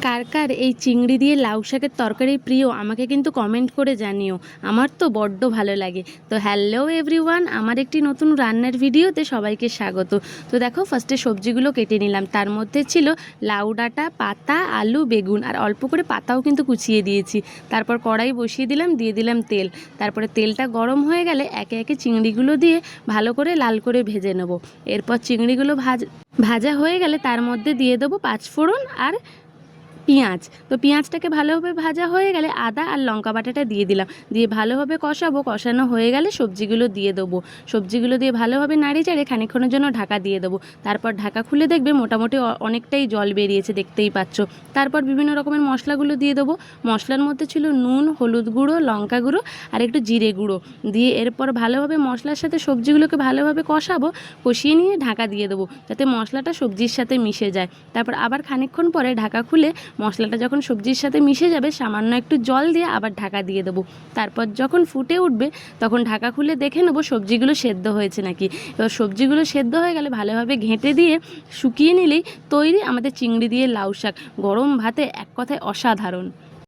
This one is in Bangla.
কার কার এই চিংড়ি দিয়ে লাউ শাকের তরকারি প্রিয় আমাকে কিন্তু কমেন্ট করে জানিও। আমার তো বড্ড ভালো লাগে। তো হ্যালো এভরিওয়ান, আমার একটি নতুন রান্নার ভিডিওতে সবাইকে স্বাগত। তো দেখো, ফার্স্টে সবজিগুলো কেটে নিলাম। তার মধ্যে ছিল লাউ ডাঁটা, পাতা, আলু, বেগুন আর অল্প করে পাতাও কিন্তু কুচিয়ে দিয়েছি। তারপর কড়াই বসিয়ে দিলাম, দিয়ে দিলাম তেল। তারপরে তেলটা গরম হয়ে গেলে একে একে চিংড়িগুলো দিয়ে ভালো করে লাল করে ভেজে নেব। এরপর চিংড়িগুলো ভাজা হয়ে গেলে তার মধ্যে দিয়ে দেবো পাঁচফোড়ন আর পেঁয়াজ। তো পেঁয়াজটাকে ভালোভাবে ভাজা হয়ে গেলে আদা আর লঙ্কা বাটাটা দিয়ে দিলাম, দিয়ে ভালোভাবে কষাবো। কষানো হয়ে গেলে সবজিগুলো দিয়ে দেবো। সবজিগুলো দিয়ে ভালোভাবে নাড়ি চাড়ে খানিকক্ষণের জন্য ঢাকা দিয়ে দেবো। তারপর ঢাকা খুলে দেখবে মোটামুটি অনেকটাই জল বেরিয়েছে, দেখতেই পাচ্ছ। তারপর বিভিন্ন রকমের মশলাগুলো দিয়ে দেবো। মশলার মধ্যে ছিল নুন, হলুদ গুঁড়ো, লঙ্কা গুঁড়ো আর একটু জিরে গুঁড়ো দিয়ে এরপর ভালোভাবে মশলার সাথে সবজিগুলোকে ভালোভাবে কষাবো। কষিয়ে নিয়ে ঢাকা দিয়ে দেবো যাতে মশলাটা সবজির সাথে মিশে যায়। তারপর আবার খানিকক্ষণ পরে ঢাকা খুলে মশলাটা যখন সবজির সাথে মিশে যাবে সামান্য একটু জল দিয়ে আবার ঢাকা দিয়ে দেবো। তারপর যখন ফুটে উঠবে তখন ঢাকা খুলে দেখে নেবো সবজিগুলো সেদ্ধ হয়েছে নাকি। এবার সবজিগুলো সেদ্ধ হয়ে গেলে ভালোভাবে ঘেঁটে দিয়ে শুকিয়ে নিলেই তৈরি আমাদের চিংড়ি দিয়ে লাউ শাক। গরম ভাতে এক কথায় অসাধারণ।